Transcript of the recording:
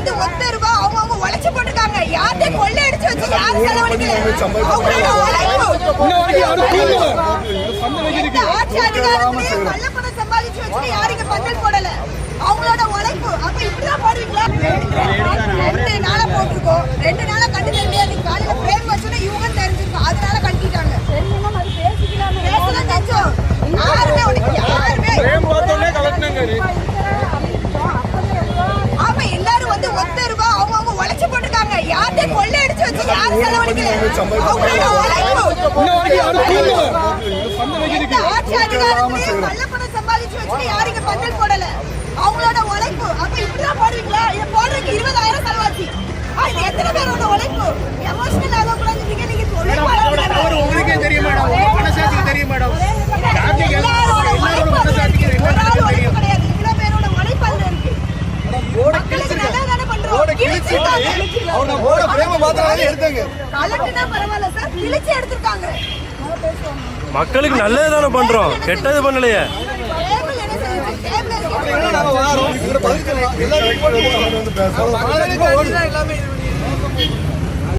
வந்து ஒத்த ரூபாய் அவங்க உழைச்சு போட்டுருக்காங்க. யார்கிட்ட கொள்ளை அடிச்சு வச்சு யாரும் செலவழிக்கல. அவங்களோட ஆட்சி அதிகாரத்திலேயே நல்ல பணம் சம்பாதிச்சு வச்சு யாரும் இங்க பந்தல் போடல. அவங்களோட உழைப்பு. அப்ப இப்படிதான் போடுவீங்களா? 2 நாளா போட்டிருக்கோம். 2 நாளா கண்டு தெரியாது. காலையில பிரேம் வச்சோன்னா இவங்க தெரிஞ்சிருக்கும். அதனால கட்டிட்டாங்க. பேசலாம் தெரிஞ்சோம். ஆமா, எல்லாரும் வந்து ஒத்த ரூபாய் அவங்க உழைச்சு போட்டுருக்காங்க. யார்கிட்ட கொள்ளை அடிச்சு வச்சு யாரும் செலவழிக்கல. அவங்களோட உழைப்பு. ஆட்சி அதிகாரத்திலேயே நல்ல பணம் சம்பாதிச்சு வச்சு யாரும் இங்க பந்தல் போடல. அவங்களோட உழைப்பு. அப்ப இப்படிதான் போடுவீங்களா? இதை போடுறதுக்கு 20,000 செலவாச்சு. இது எத்தனை பேரோட உழைப்பு? எமோஷனல் ஆக கூடாது. உங்களுக்கே தெரியும் மேடம், மனசாட்சிக்கு தெரியும் மேடம். மக்களுக்கு நல்லது தானே பண்றோம், கெட்டது பண்ணலையே. எல்லாமே